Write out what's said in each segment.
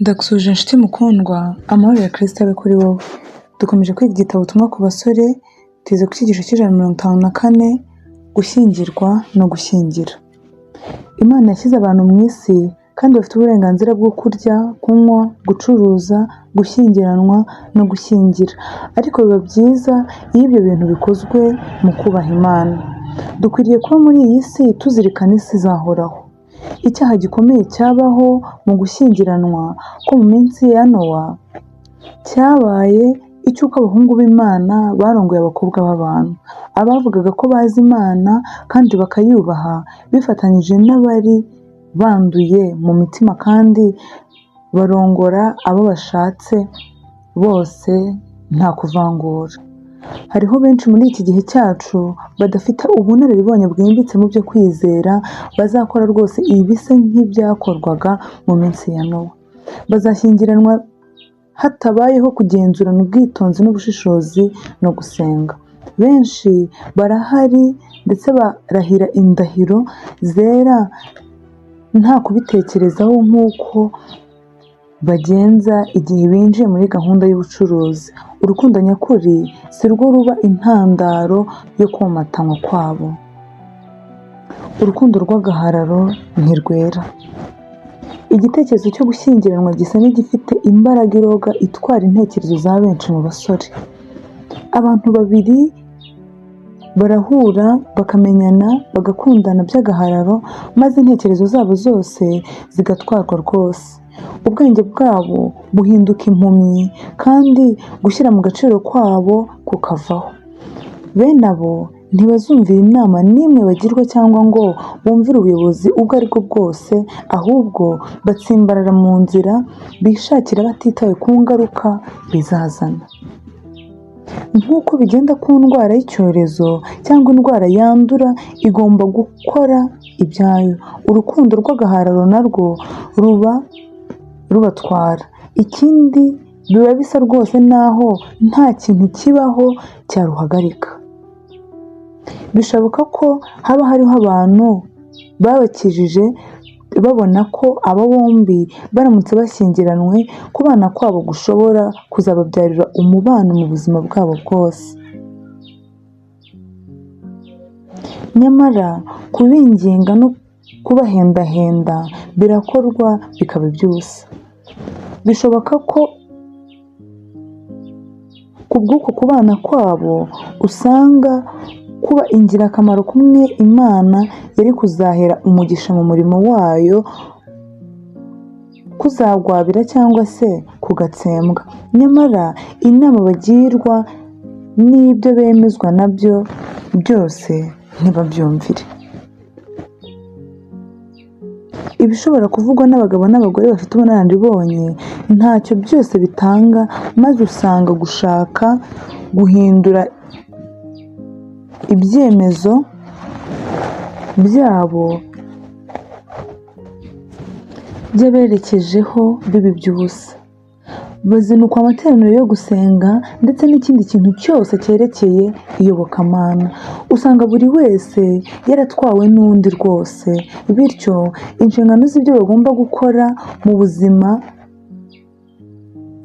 Ndagusuhuje inshuti mukundwa, amahoro ya Kristo abe kuri wowe. Dukomeje kwiga igitabo ubutumwa ku basore, tugeze ku cyigisho cy'154, gushyingirwa no gushyingira. Imana yashyize abantu mu isi kandi bafite uburenganzira bwo kurya, kunywa, gucuruza, gushyingiranwa no gushyingira. Ariko biba byiza iyo ibyo bintu bikozwe mu kubaha Imana. Dukwiriye kuba muri iyi si tuzirikana isi izahoraho. Icyaha gikomeye cyabaho mu gushyingiranwa ko mu minsi ya Nowa cyabaye icy'uko abahungu b'Imana barongoye abakobwa b'abantu. Abavugaga ko bazi Imana kandi bakayubaha bifatanyije n'abari banduye mu mitima kandi barongora abo bashatse bose nta kuvangura. Hariho benshi muri iki gihe cyacu badafite ubunararibonye bwimbitse mu byo kwizera bazakora rwose ibisa nk'ibyakorwaga mu minsi ya Nowa. Bazashyingiranwa hatabayeho kugenzurana ubwitonzi n'ubushishozi no gusenga. Benshi barahari ndetse barahira indahiro zera nta kubitekerezaho nk'uko bagenza igihe binjiye muri gahunda y'ubucuruzi. Urukundo nyakuri si rwo ruba intandaro yo komatanywa kwabo. Urukundo rw'agahararo ntirwera. Igitekerezo cyo gushyingiranwa gisa n'igifite imbaraga iroga itwara intekerezo za benshi mu basore. Abantu babiri barahura bakamenyana bagakundana by'agahararo maze intekerezo zabo zose zigatwarwa rwose. Ubwenge bwabo buhinduka impumyi kandi gushyira mu gaciro kwabo kukavaho. Bene abo ntibazumvira inama n'imwe bagirwa cyangwa ngo bumvire ubuyobozi ubwo ari bwo bwose, ahubwo batsimbarara mu nzira bishakira batitaye ku ngaruka bizazana. Nk'uko bigenda ku ndwara y'icyorezo cyangwa indwara yandura igomba gukora ibyayo, urukundo rw'agahararo narwo rubatwara. Ikindi biba bisa rwose naho nta kintu kibaho cyaruhagarika. Bishoboka ko haba hariho abantu babakijije babona ko aba bombi baramutse bashyingiranywe kubana kwabo gushobora kuzababyarira umubano mu buzima bwabo bwose. Nyamara kubinginga no kubahendahenda birakorwa bikaba iby'ubusa. Bishoboka ko kubw'uko kubana kwabo usanga kuba ingirakamaro kumwe Imana yari kuzahera umugisha mu murimo wayo kuzagwabira cyangwa se kugatsembwa. Nyamara inama bagirwa n'ibyo bemezwa nabyo byose ntibabyumvire. Ibishobora kuvugwa n'abagabo n'abagore bafite ubunararibonye ntacyo byose bitanga, maze usanga gushaka guhindura ibyemezo byabo by'aberekejeho biba iby'ubusa. Bazinukwa amateraniro yo gusenga ndetse n'ikindi kintu cyose cyerekeye iyobokamana. Usanga buri wese yaratwawe n'undi rwose, bityo inshingano z'ibyo bagomba gukora mu buzima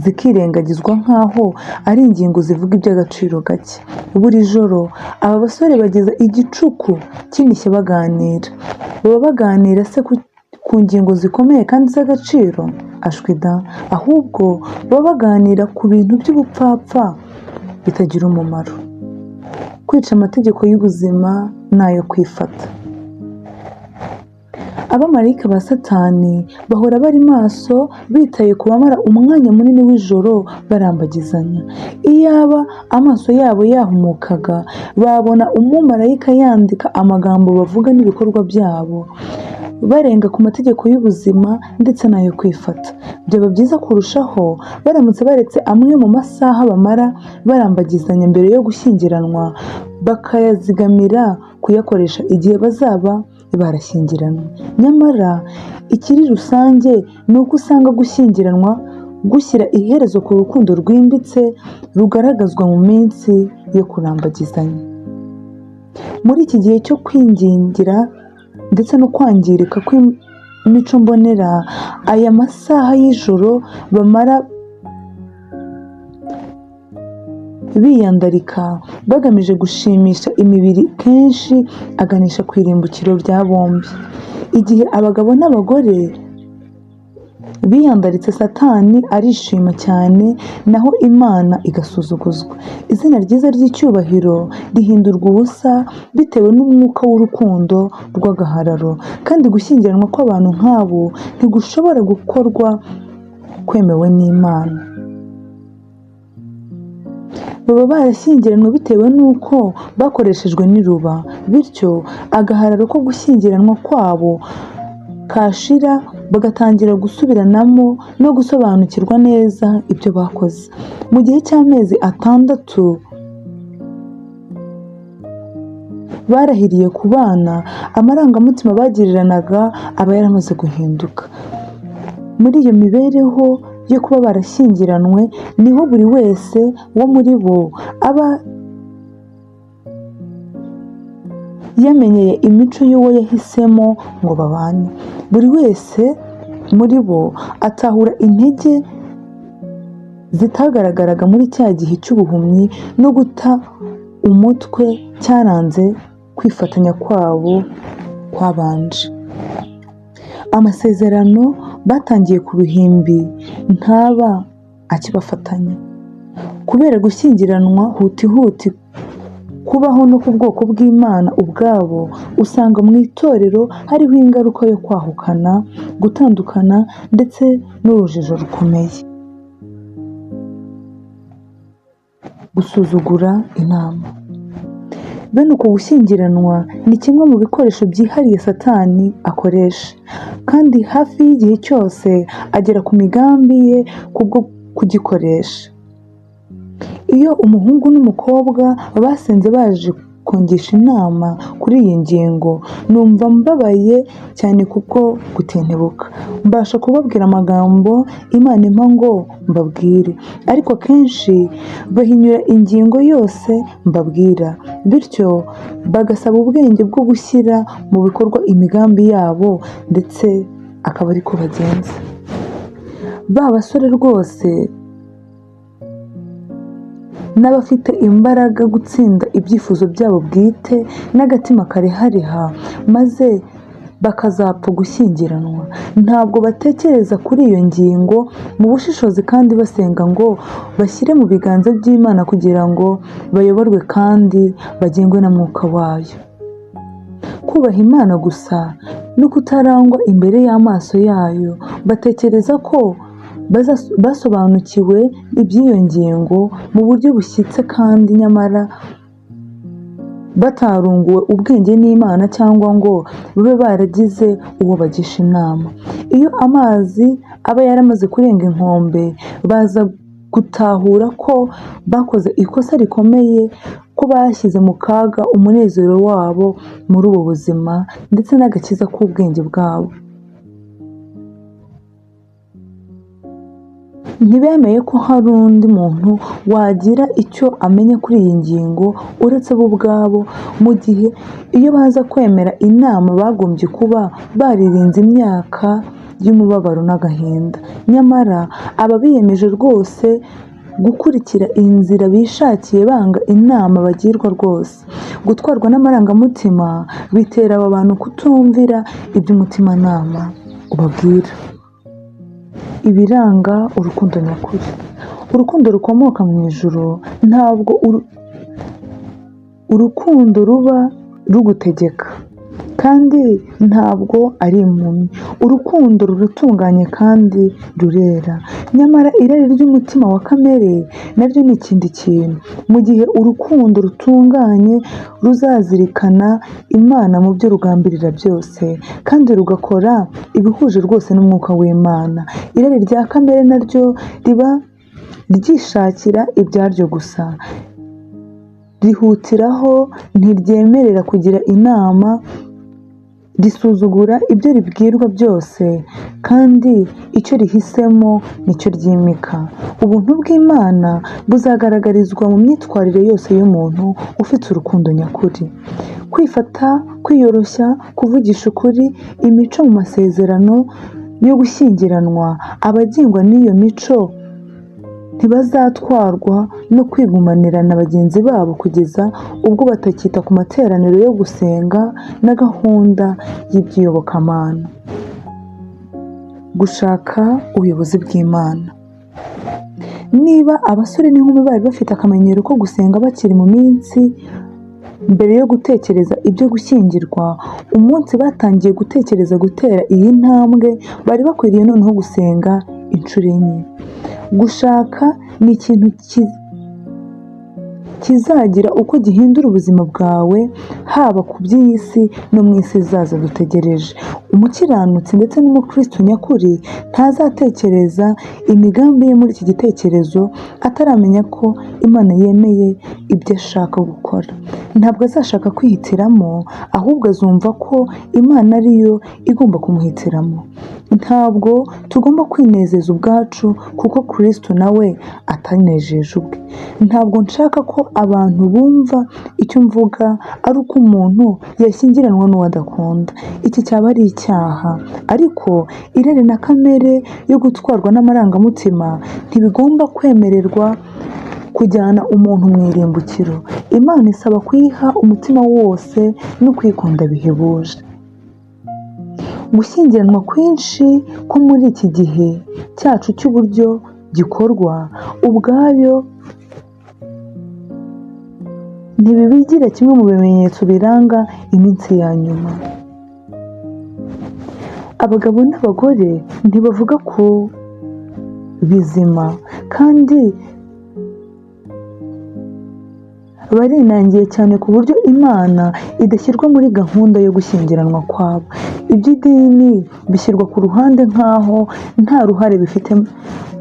zikirengagizwa nk'aho ari ingingo zivuga iby'agaciro gake. Buri joro aba basore bageza igicuku cy'imishyi baganira. Baba baganira se ku ngingo zikomeye kandi z'agaciro? Ashwida, ahubwo baba baganira ku bintu by'ubupfapfa bitagira umumaro. Kwica amategeko y'ubuzima n'ayo kwifata. Abamarayika ba Satani bahora bari maso bitaye ku bamara umwanya munini w'ijoro barambagizanya. Iyaba amaso yabo yahumukaga babona umumarayika yandika amagambo bavuga n'ibikorwa byabo, barenga ku mategeko y'ubuzima ndetse n'ayo kwifata. Byaba byiza kurushaho baramutse baretse amwe mu masaha bamara barambagizanya mbere yo gushyingiranwa bakayazigamira kuyakoresha igihe bazaba barashyingiranwa. Nyamara ikiri rusange ni uko usanga gushyingiranwa gushyira iherezo ku rukundo rwimbitse rugaragazwa mu minsi yo kurambagizanya. Muri iki gihe cyo kwingingira ndetse no kwangirika mico mbonera aya masaha y'ijoro bamara biyandarika bagamije gushimisha imibiri kenshi aganisha ku irimbukiro rya bombi. Igihe abagabo n'abagore biyandaritse, Satani arishima cyane naho Imana igasuzuguzwa. Izina ryiza ry'icyubahiro rihindurwa ubusa bitewe n'umwuka w'urukundo rw'agahararo, kandi gushyingiranwa kw'abantu nk'abo ntigushobora gukorwa kwemewe n'Imana. Baba barashyingiranywe bitewe n'uko bakoreshejwe n'iruba, bityo agahararo ko gushyingiranwa kwabo kashira bagatangira gusubiranamo no gusobanukirwa neza ibyo bakoze. Mu gihe cy'amezi 6 barahiriye kubana, amarangamutima bagiriranaga aba yaramaze guhinduka. Muri iyo mibereho yo kuba barashyingiranywe niho buri wese wo muri bo aba yamenyeye imico y'uwo yahisemo ngo babane. Buri wese muri bo atahura intege zitagaragaraga muri cya gihe cy'ubuhumyi no guta umutwe cyaranze kwifatanya kwabo kwabanje. Amasezerano batangiye ku ruhimbi ntaba akibafatanya. Kubera gushyingiranwa huti kubaho no ku bwoko bw'Imana ubwabo, usanga mu itorero hariho ingaruka yo kwahukana, gutandukana ndetse n'urujijo rukomeye. Gusuzugura inama. Bene uko gushyingiranwa ni kimwe mu bikoresho byihariye Satani akoresha, kandi hafi y'igihe cyose agera ku migambi ye kubwo kugikoresha. Iyo umuhungu n'umukobwa basenze baje kungisha inama kuri iyi ngingo, numva mbabaye cyane kubwo gutentebuka. Mbasha kubabwira amagambo Imana impa ngo mbabwire, ariko kenshi bahinyura ingingo yose mbabwira, bityo bagasaba ubwenge bwo gushyira mu bikorwa imigambi yabo, ndetse akaba ariko bagenza. Ba basore rwose n'abafite imbaraga gutsinda ibyifuzo byabo bwite n'agatima karehareha maze bakazapfa gushyingiranwa, ntabwo batekereza kuri iyo ngingo mu bushishozi kandi basenga ngo bashyire mu biganza by'Imana kugira ngo bayoborwe kandi bagengwe na mwuka wayo. Kubaha Imana gusa no kutarangwa imbere y'amaso yayo, batekereza ko basobanukiwe iby'iyo ngingo mu buryo bushyitse, kandi nyamara batarunguwe ubwenge n'Imana cyangwa ngo babe baragize uwo bagisha inama. Iyo amazi aba yaramaze kurenga inkombe, baza gutahura ko bakoze ikosa rikomeye, ko bashyize mu kaga umunezero wabo muri ubu buzima ndetse n'agakiza k'ubwenge bwabo. Ntibemeye ko hari undi muntu wagira icyo amenya kuri iyi ngingo uretse bo ubwabo, mu gihe iyo baza kwemera inama bagombye kuba baririnze imyaka y'umubabaro n'agahinda. Nyamara aba biyemeje rwose gukurikira inzira bishakiye, banga inama bagirwa rwose. Gutwarwa n'amarangamutima bitera aba bantu kutumvira iby'umutimanama ubabwira. Ibiranga urukundo nyakuri. Urukundo rukomoka mu ijuru ntabwo urukundo ruba rugutegeka, kandi ntabwo ari impumyi. Urukundo ruratunganye kandi rurera. Nyamara irari ry'umutima wa kamere naryo ni ikindi kintu. Mu gihe urukundo rutunganye ruzazirikana Imana mu byo rugambirira byose, kandi rugakora ibihuje rwose n'umwuka w'Imana. Irari rya kamere naryo riba ryishakira ibyaryo gusa, rihutiraho, ntiryemerera kugira inama, risuzugura ibyo ribwirwa byose, kandi icyo rihisemo nicyo ryimika. Ubuntu bw'Imana buzagaragarizwa mu myitwarire yose y'umuntu ufite urukundo nyakuri. Kwifata, kwiyoroshya, kuvugisha ukuri, imico mu masezerano yo gushyingiranwa. Abagengwa n'iyo mico ntibazatwarwa no kwigumanira na bagenzi babo kugeza ubwo batakita ku materaniro yo gusenga na gahunda y'iby'iyobokamana. Gushaka ubuyobozi bw'Imana. Niba abasore n'inkumi bari bafite akamenyero ko gusenga bakiri mu minsi mbere yo gutekereza ibyo gushyingirwa, umunsi batangiye gutekereza gutera iyi ntambwe bari bakwiriye noneho gusenga inshuro enye. Gushaka ni ikintu kizagira uko gihindura ubuzima bwawe, haba ku by'iyi si no mu isi izaza dutegereje. Umukiranutsi ndetse n'umukristo nyakuri ntazatekereza imigambi ye muri iki gitekerezo ataramenya ko Imana yemeye ibyo ashaka gukora. Ntabwo azashaka kwihitiramo, ahubwo azumva ko Imana ariyo igomba kumuhitiramo. Ntabwo tugomba kwinezeza ubwacu kuko Kristo nawe atanejeje ubwe. Ntabwo nshaka ko abantu bumva icyo mvuga ari uko umuntu yashyingiranwa n'uwo adakunda. Iki cyaba ari icyaha, ariko irari na kamere yo gutwarwa n'amarangamutima ntibigomba kwemererwa kujyana umuntu mu irimbukiro. Imana isaba kuyiha umutima wose no kwikunda bihebuje. Gushyingiranwa kwinshi ko muri iki gihe cyacu cy'uburyo gikorwa ubwabyo ntibibigira kimwe mu bimenyetso biranga iminsi ya nyuma. Abagabo n'abagore ntibavuga ku bizima kandi barinangiye cyane ku buryo Imana idashyirwa muri gahunda yo gushyingiranwa kwabo. Iby'idini bishyirwa ku ruhande nk'aho nta ruhare bifite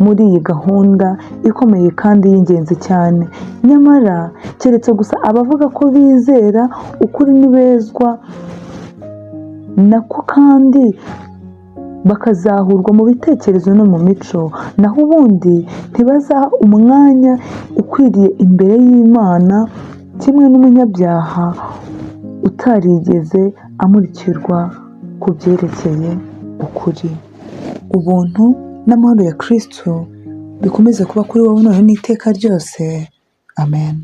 muri iyi gahunda ikomeye kandi y'ingenzi cyane. Nyamara keretse gusa abavuga ko bizera ukuri n'ibezwa nako kandi bakazahurwa mu bitekerezo no mu mico, naho ubundi ntibazaha umwanya ukwiriye imbere y'Imana, kimwe n'umunyabyaha utarigeze amurikirwa ku byerekeye ukuri. Ubuntu n'amahoro ya Kristo bikomeze kuba kuri wowe none n'iteka ryose. Amen.